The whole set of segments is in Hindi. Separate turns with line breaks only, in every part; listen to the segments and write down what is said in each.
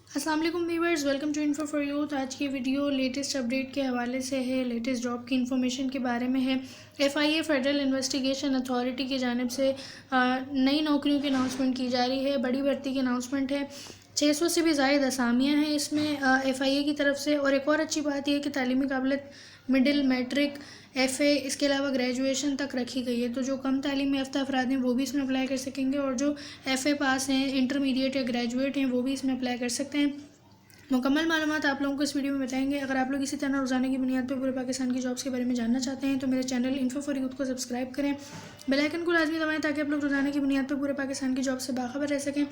अस्सलाम वालेकुम viewers, welcome to info for youth. आज की वीडियो लेटेस्ट अपडेट के हवाले से है। लेटेस्ट जॉब की इन्फॉर्मेशन के बारे में है। FIA फेडरल इन्वेस्टिगेशन अथॉरिटी की जानिब से नई नौकरियों की अनाउंसमेंट की जा रही है। बड़ी भर्ती की अनाउंसमेंट है। 600 से भी ज़ायद असामियाँ हैं इसमें FIA की तरफ से। और एक और अच्छी बात यह है कि तालीमी काबिलियत मिडिल, मैट्रिक, FA, इसके अलावा ग्रेजुएशन तक रखी गई है। तो जो कम तालीम याफ्ता अफराद हैं वो भी इसमें अप्लाई कर सकेंगे, और जो FA पास हैं, इंटरमीडिएट या ग्रेजुएट हैं, वो भी इसमें अप्लाई कर सकते हैं। मुकम्मल मालूमात आप लोगों को इस वीडियो में बताएंगे। अगर आप लोग इसी तरह रोज़ाना की बुनियाद पर पूरे पाकिस्तान की जॉब्स के बारे में जानना चाहते हैं तो मेरे चैनल इन्फो फॉर यूथ को सब्सक्राइब करें, बेल आइकन को लाजमी दबाएं ताकि आप लोग रोज़ाना की बुनियाद पर पूरे पाकिस्तान की जॉब से बाखबर रह सकें।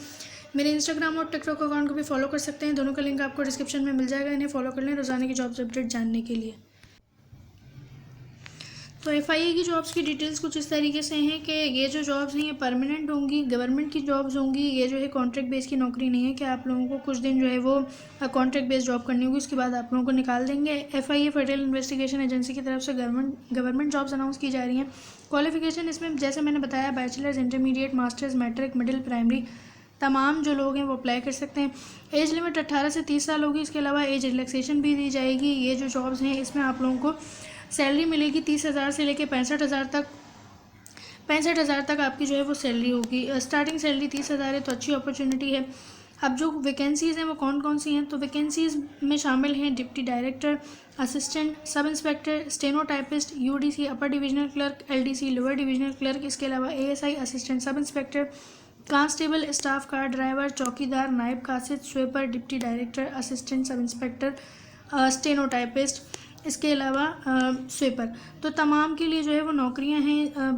मेरे इंस्टाग्राम और टिकटॉक अकाउंट को भी फॉलो कर सकते हैं, दोनों का लिंक आपको डिस्क्रिप्शन में मिल जाएगा। इन्हें फॉलो कर लें रोज़ाना की जॉब्स अपडेट जानने के लिए। तो FIA की जॉब्स की डिटेल्स कुछ इस तरीके से हैं कि ये जो जॉब्स हैं ये परमानेंट होंगी, गवर्नमेंट की जॉब्स होंगी। ये जो है कॉन्ट्रैक्ट बेस की नौकरी नहीं है कि आप लोगों को कुछ दिन जो है वो कॉन्ट्रैक्ट बेस जॉब करनी होगी, उसके बाद आप लोगों को निकाल देंगे। FIA फेडरल इन्वेस्टिगेशन एजेंसी की तरफ से गवर्नमेंट जॉब्स अनाउंस की जा रही हैं। क्वालिफिकेशन इसमें जैसे मैंने बताया, bachelors, intermediate, masters, matric, middle, primary, तमाम जो लोग हैं वो अप्लाई कर सकते हैं। एज लिमिट 18 से 30 साल होगी। इसके अलावा एज रिलैक्सेशन भी दी जाएगी। ये जो जॉब्स हैं इसमें आप लोगों को सैलरी मिलेगी 30,000 से लेकर 65,000 तक। 65,000 तक आपकी जो है वो सैलरी होगी। स्टार्टिंग सैलरी 30,000 है, तो अच्छी अपॉर्चुनिटी है। अब जो वैकेंसीज़ हैं वो कौन कौन सी हैं, तो वैकेंसीज़ में शामिल हैं deputy director, assistant, sub inspector, stenotypist, UDC upper divisional clerk, LDC lower divisional clerk, इसके अलावा ASI assistant sub inspector, constable, staff car driver, चौकीदार, नायब कासिद, sweeper, deputy director, assistant sub inspector, stenotypist, इसके अलावा स्वीपर। तो तमाम के लिए जो है वो नौकरियां हैं।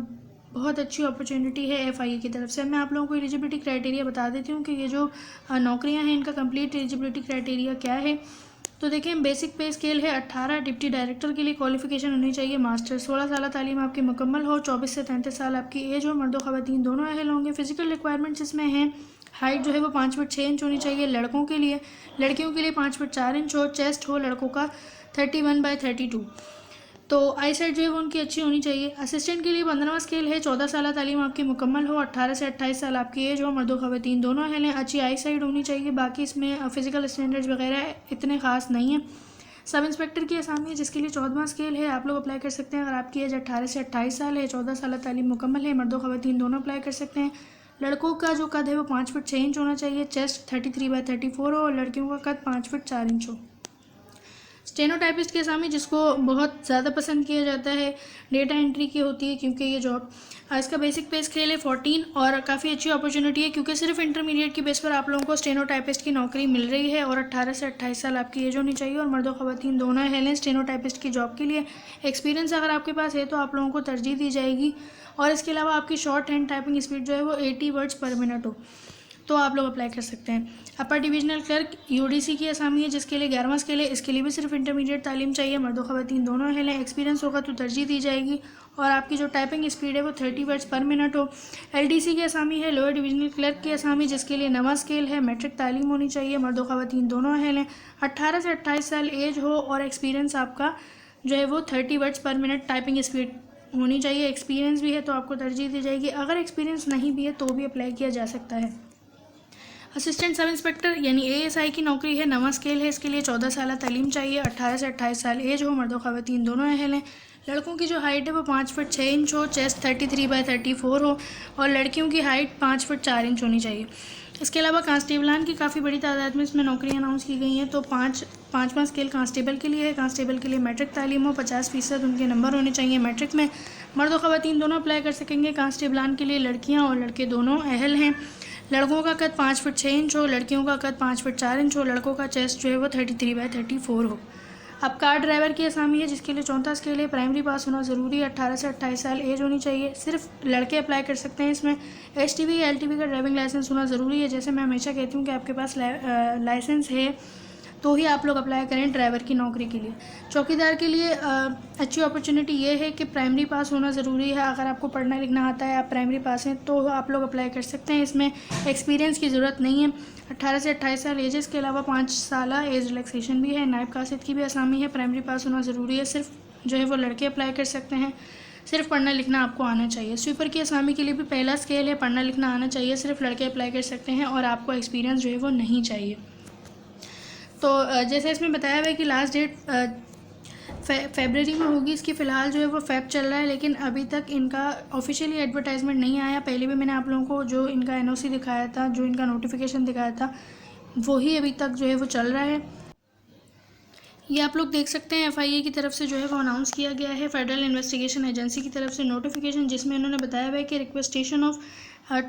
बहुत अच्छी अपॉर्चुनिटी है FIA की तरफ से। मैं आप लोगों को एलिजिबिलिटी क्राइटेरिया बता देती हूँ कि ये जो नौकरियां हैं इनका कंप्लीट एलिजिबिलिटी क्राइटेरिया क्या है। तो देखें, बेसिक पे स्केल है 18। डिप्टी डायरेक्टर के लिए क्वालिफिकेशन होनी चाहिए मास्टर। 16 साल तालीम आपकी मुकम्मल हो। 24 से 33 साल आपकी एज हो। मर्द व ख़वातीन दोनों अहल होंगे। फिजिकल रिक्वायरमेंट्स इसमें हैं। हाइट जो है वो 5 फुट 6 इंच होनी चाहिए लड़कों के लिए। लड़कियों के लिए 5 फुट 4 इंच हो। चेस्ट हो लड़कों का 31/32। तो आई साइड जो है वो उनकी अच्छी होनी चाहिए। असिस्टेंट के लिए 15वां स्केल है। 14 साल तालीम आपकी मुकम्मल हो। 18 से 28 साल आपकी एज हो। मर्दों ख़वातीन दोनों अहल हैं। अच्छी आई साइड होनी चाहिए। बाकी इसमें फ़िज़िकल स्टैंडर्ड्स वगैरह इतने ख़ास नहीं हैं। सब इंस्पेक्टर की असामी है जिसके लिए 14वां स्केल है। आप लोग अप्लाई कर सकते हैं अगर आपकी एज 18 से 28 साल है, 14 साल तालीम मुकम्मल है। मर्दों ख़वातीन दोनों अप्लाई कर सकते हैं। लड़कों का जो कद है वो 5 फुट 6 इंच होना चाहिए। चेस्ट 33/34 हो, और लड़कियों का कद 5 फुट 4 इंच हो। स्टेनोटाइपिस्ट की असामी जिसको बहुत ज़्यादा पसंद किया जाता है, डेटा एंट्री की होती है, क्योंकि ये जॉब इसका बेसिक पे स्केल है 14, और काफ़ी अच्छी अपॉर्चुनिटी है क्योंकि सिर्फ इंटरमीडिएट की बेस पर आप लोगों को स्टेनोटाइपिस्ट की नौकरी मिल रही है। और 18 से 28 साल आपकी एज होनी चाहिए, और मर्दों ख़वातीन दोनों अहल हैं स्टेनोटाइपिस्ट की जॉब के लिए। एक्सपीरियंस अगर आपके पास है तो आप लोगों को तरजीह दी जाएगी। और इसके अलावा आपकी शॉर्ट हैंड टाइपिंग स्पीड जो है वो 80 वर्ड्स पर मिनट हो, तो आप लोग अप्लाई कर सकते हैं। अपर डिविजनल क्लर्क UDC की असामी है जिसके लिए 11वां स्केल है। इसके लिए भी सिर्फ इंटरमीडिएट तालीम चाहिए। मर्दों ख़वातीन दोनों अहल हैं। एक्सपीरियंस होगा तो तरजीह दी जाएगी। और आपकी जो टाइपिंग स्पीड है वो 30 वर्ड्स पर मिनट हो। LDC की असामी है लोअर डिविजनल क्लर्क की असामी जिसके लिए 9वां स्केल है। मैट्रिक तालीम होनी चाहिए। मर्दों ख़वातीन दोनों अहल हैं। 18 से 28 साल एज हो, और एक्सपीरियंस आपका जो है वो 30 वर्ड्स पर मिनट टाइपिंग स्पीड होनी चाहिए। एक्सपीरियंस भी है तो आपको तरजीह दी जाएगी। अगर एक्सपीरियंस नहीं भी है तो भी अप्लाई किया जा सकता है। असिस्टेंट सब इंस्पेक्टर यानी ASI की नौकरी है। 9वां स्केल है। इसके लिए 14 साल तालीम चाहिए। 18 से 28 साल एज हो। मर्दों ख़वातीन दोनों अहल हैं। लड़कों की जो हाइट है वो 5 फुट 6 इंच हो। चेस्ट 33/34 हो, और लड़कियों की हाइट 5 फुट 4 इंच होनी चाहिए। इसके अलावा कांस्टेबलान की काफ़ी बड़ी तादाद में इसमें नौकरियां अनाउंस की गई हैं। तो पाँचवां स्केल कांस्टेबल के लिए है। कांस्टेबल के लिए मैट्रिक तालीम हो। 50% उनके नंबर होने चाहिए मैट्रिक में। मर्द ख़वातीन दोनों अप्लाई कर सकेंगे। कांस्टेबलान के लिए लड़कियाँ और लड़के दोनों अहल हैं। लड़कों का कद 5 फुट 6 इंच हो। लड़कियों का कद 5 फुट 4 इंच हो। लड़कों का चेस्ट जो है वो 33/34 हो। अब कार ड्राइवर की असामी है जिसके लिए 4था स्केल है। प्राइमरी पास होना ज़रूरी है। 18 से 28 साल एज होनी चाहिए। सिर्फ लड़के अप्लाई कर सकते हैं इसमें। HTV या LTV का ड्राइविंग लाइसेंस होना ज़रूरी है। जैसे मैं हमेशा कहती हूँ कि आपके पास लाइसेंस है तो ही आप लोग अप्लाई करें ड्राइवर की नौकरी के लिए। चौकीदार के लिए अच्छी अपॉर्चुनिटी ये है कि प्राइमरी पास होना ज़रूरी है। अगर आपको पढ़ना लिखना आता है, आप प्राइमरी पास हैं, तो आप लोग अप्लाई कर सकते हैं। इसमें एक्सपीरियंस की ज़रूरत नहीं है। 18 से 28 साल एज, इसके अलावा 5 साल एज रिलैक्सेशन भी है। नायब कासिद की भी असामी है। प्राइमरी पास होना ज़रूरी है। सिर्फ जो है वो लड़के अप्लाई कर सकते हैं। सिर्फ पढ़ना लिखना आपको आना चाहिए। स्वीपर की असामी के लिए भी पहला स्केल है। पढ़ना लिखना आना चाहिए। सिर्फ लड़के अप्लाई कर सकते हैं, और आपको एक्सपीरियंस जो है वो नहीं चाहिए। तो जैसे इसमें बताया हुआ है कि लास्ट डेट फेबररी में होगी इसकी। फ़िलहाल जो है वो फ़ेब चल रहा है, लेकिन अभी तक इनका ऑफिशियली एडवर्टाइजमेंट नहीं आया। पहले भी मैंने आप लोगों को जो इनका एनओसी दिखाया था, जो इनका नोटिफिकेशन दिखाया था, वही अभी तक जो है वो चल रहा है। ये आप लोग देख सकते हैं एफआईए की तरफ से जो है वो अनाउंस किया गया है, फेडरल इन्वेस्टिगेशन एजेंसी की तरफ से नोटिफिकेशन, जिसमें उन्होंने बताया हुआ है कि requisition of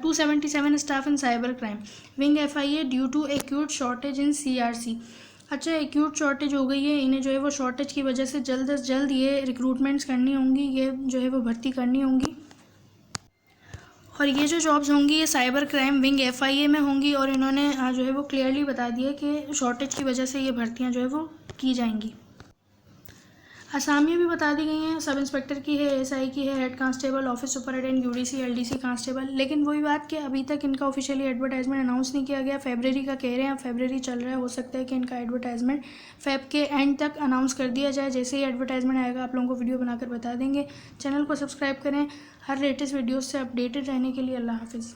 277 staff in cyber crime wing FIA due to acute shortage in CRC. अच्छा, एक्यूट शॉर्टेज हो गई है, इन्हें जो है वो शॉर्टेज की वजह से जल्द से जल्द ये रिक्रूटमेंट्स करनी होंगी, ये जो है वो भर्ती करनी होंगी। और ये जो जॉब्स होंगी ये साइबर क्राइम विंग एफआईए में होंगी, और इन्होंने जो है वो क्लियरली बता दिया कि शॉर्टेज की वजह से ये भर्तियां जो है वो की जाएंगी। असामियाँ भी बता दी गई हैं, सब इंस्पेक्टर की है, एसआई की है, head constable, office superintendent, UDC, LDC constable. लेकिन वही बात कि अभी तक इनका ऑफिशियली एडवर्टाइजमेंट अनाउंस नहीं किया गया। फेबररी का कह रहे हैं, अब फेबररी चल रहा है, हो सकता है कि इनका एडवर्टाइजमेंट फेब के एंड तक अनाउंस कर दिया जाए। जैसे ही एडवर्टाइजमेंट आएगा आप लोगों को वीडियो बनाकर बता देंगे। चैनल को सब्सक्राइब करें हर लेटेस्ट वीडियोज़ से अपडेटेड रहने के लिए। अल्लाह हाफिज़।